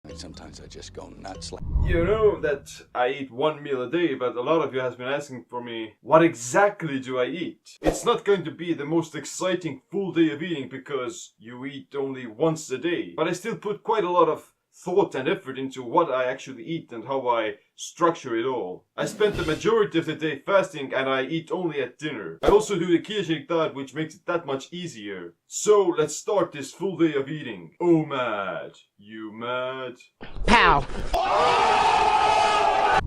And sometimes I just go nuts. You know that I eat one meal a day, but a lot of you has been asking for me, what exactly do I eat? It's not going to be the most exciting full day of eating because you eat only once a day. But I still put quite a lot of thought and effort into what I actually eat and how I structure it all. I spend the majority of the day fasting and I eat only at dinner. I also do the ketogenic diet, which makes it that much easier. So let's start this full day of eating. OMAD. You mad? Pow!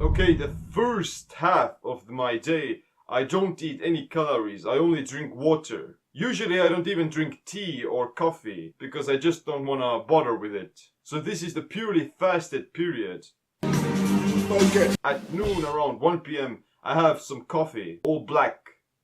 Okay, the first half of my day, I don't eat any calories. I only drink water. Usually I don't even drink tea or coffee because I just don't wanna bother with it. So this is the purely fasted period. Okay. At noon around 1 p.m. I have some coffee, all black.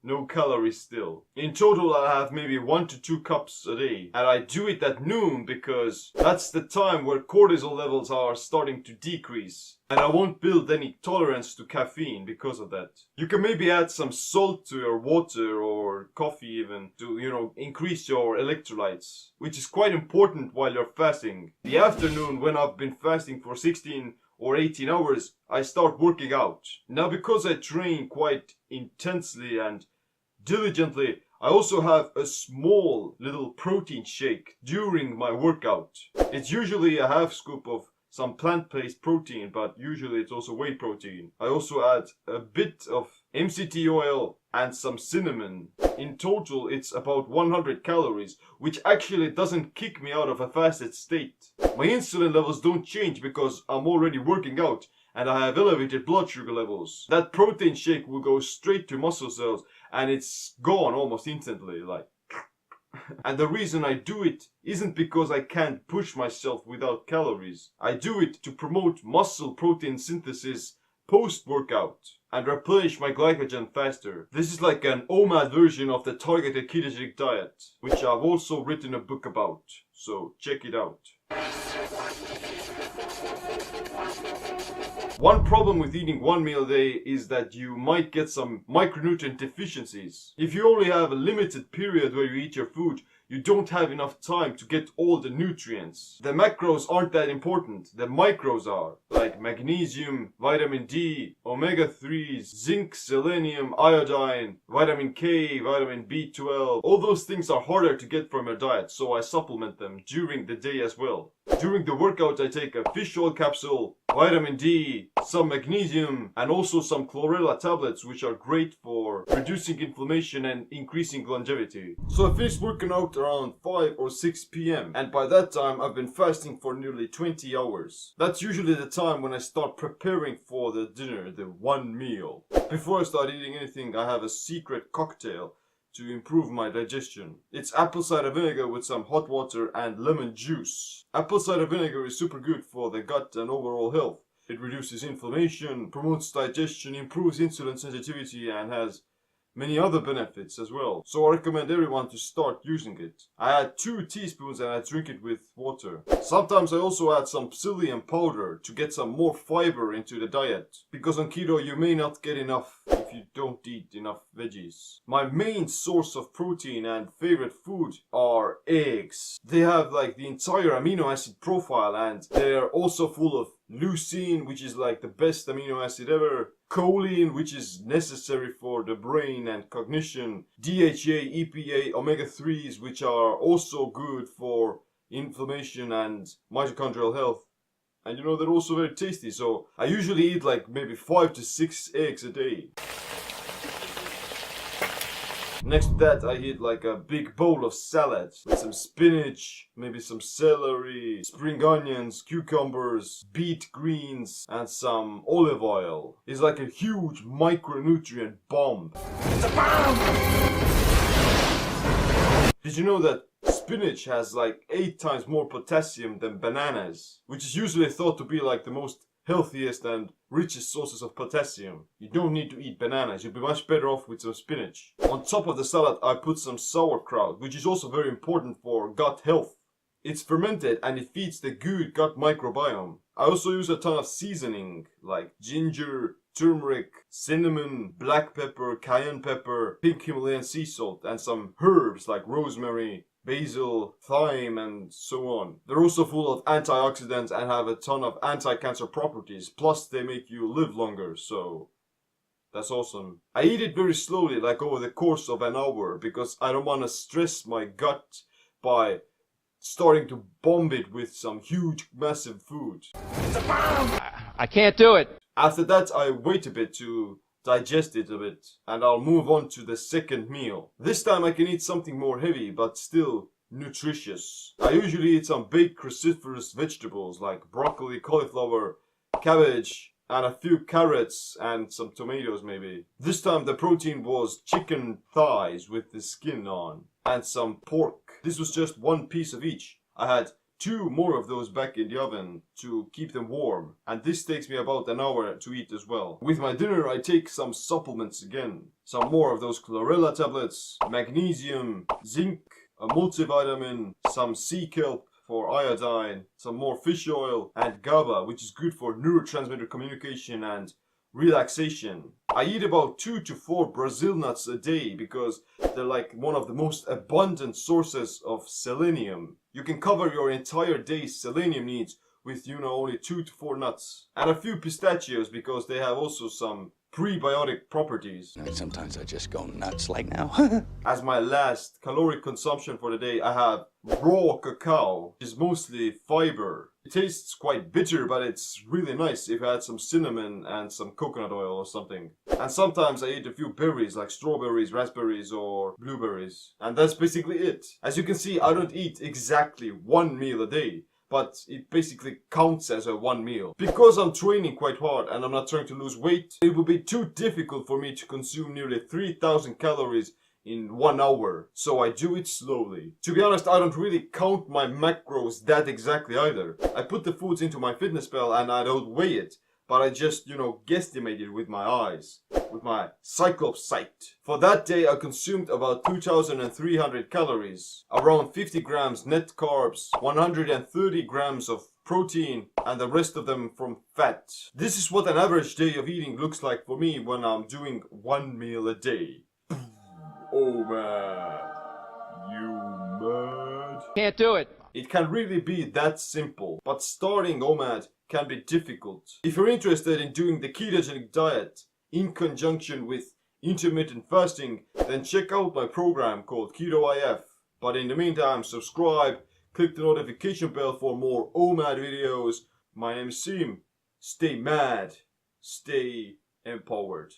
No calories still. In total I have maybe 1 to 2 cups a day. And I do it at noon because that's the time where cortisol levels are starting to decrease. And I won't build any tolerance to caffeine because of that. You can maybe add some salt to your water or coffee even to, increase your electrolytes. Which is quite important while you're fasting. The afternoon when I've been fasting for 16 or 18 hours, I start working out. Now because I train quite intensely and diligently, I also have a small little protein shake during my workout. It's usually a half scoop of some plant-based protein, but usually it's also whey protein. I also add a bit of MCT oil and some cinnamon. In total, it's about 100 calories, which actually doesn't kick me out of a fasted state. My insulin levels don't change because I'm already working out and I have elevated blood sugar levels. That protein shake will go straight to muscle cells and it's gone almost instantly, like. And the reason I do it isn't because I can't push myself without calories. I do it to promote muscle protein synthesis post-workout and replenish my glycogen faster. This is like an OMAD version of the targeted ketogenic diet, which I've also written a book about. So check it out. One problem with eating one meal a day is that you might get some micronutrient deficiencies. If you only have a limited period where you eat your food, you don't have enough time to get all the nutrients. The macros aren't that important, the micros are, like magnesium, vitamin D, omega-3s, zinc, selenium, iodine, vitamin K, vitamin B12. All those things are harder to get from your diet, so I supplement them during the day as well. During the workout I take a fish oil capsule, vitamin D, some magnesium, and also some chlorella tablets, which are great for reducing inflammation and increasing longevity. So I finished working out around 5 or 6 p.m. and by that time I've been fasting for nearly 20 hours. That's usually the time when I start preparing for the dinner, the one meal. Before I start eating anything, I have a secret cocktail to improve my digestion. It's apple cider vinegar with some hot water and lemon juice. Apple cider vinegar is super good for the gut and overall health. It reduces inflammation, promotes digestion, improves insulin sensitivity, and has many other benefits as well. So I recommend everyone to start using it. I add 2 teaspoons and I drink it with water. Sometimes I also add some psyllium powder to get some more fiber into the diet. Because on keto you may not get enough if you don't eat enough veggies. My main source of protein and favorite food are eggs. They have like the entire amino acid profile and they're also full of leucine, which is like the best amino acid ever, choline, which is necessary for the brain and cognition, DHA, EPA, omega-3s, which are also good for inflammation and mitochondrial health. And they're also very tasty, so I usually eat like maybe 5 to 6 eggs a day. Next to that, I eat like a big bowl of salad with some spinach, maybe some celery, spring onions, cucumbers, beet greens, and some olive oil. It's like a huge micronutrient bomb. It's a bomb! Did you know that spinach has like 8 times more potassium than bananas? Which is usually thought to be like the most healthiest and richest sources of potassium. You don't need to eat bananas, you'll be much better off with some spinach. On top of the salad I put some sauerkraut, which is also very important for gut health. It's fermented and it feeds the good gut microbiome. I also use a ton of seasoning like ginger, turmeric, cinnamon, black pepper, cayenne pepper, pink Himalayan sea salt, and some herbs like rosemary, basil, thyme, and so on. They're also full of antioxidants and have a ton of anti-cancer properties, plus they make you live longer, so that's awesome. I eat it very slowly, like over the course of an hour, because I don't want to stress my gut by starting to bomb it with some huge, massive food. I can't do it. After that, I wait a bit to digest it a bit, and I'll move on to the second meal. This time I can eat something more heavy, but still nutritious. I usually eat some baked cruciferous vegetables like broccoli, cauliflower, cabbage, and a few carrots and some tomatoes maybe. This time the protein was chicken thighs with the skin on, and some pork. This was just one piece of each. I had 2 more of those back in the oven to keep them warm, and this takes me about an hour to eat as well. With my dinner I take some supplements again. Some more of those chlorella tablets, magnesium, zinc, a multivitamin, some sea kelp for iodine, some more fish oil, and GABA, which is good for neurotransmitter communication and relaxation. I eat about 2 to 4 Brazil nuts a day because they're like one of the most abundant sources of selenium. You can cover your entire day's selenium needs with, only 2 to 4 nuts. And a few pistachios because they have also some prebiotic properties. Sometimes I just go nuts like now. As my last caloric consumption for the day, I have raw cacao, which is mostly fiber. It tastes quite bitter, but it's really nice if I add some cinnamon and some coconut oil or something. And sometimes I eat a few berries like strawberries, raspberries, or blueberries. And that's basically it. As you can see, I don't eat exactly 1 meal a day, but it basically counts as a 1 meal. Because I'm training quite hard and I'm not trying to lose weight, it would be too difficult for me to consume nearly 3,000 calories in 1 hour, so I do it slowly. To be honest, I don't really count my macros that exactly either. I put the foods into my FitnessPal and I don't weigh it, but I just, guesstimate it with my eyes, with my Cyclops sight. For that day, I consumed about 2,300 calories, around 50 grams net carbs, 130 grams of protein, and the rest of them from fat. This is what an average day of eating looks like for me when I'm doing 1 meal a day. OMAD. You mad? Can't do it. It can really be that simple, but starting OMAD can be difficult. If you're interested in doing the ketogenic diet in conjunction with intermittent fasting, then check out my program called Keto IF. But in the meantime, subscribe, click the notification bell for more OMAD videos. My name is Sim. Stay mad, stay empowered.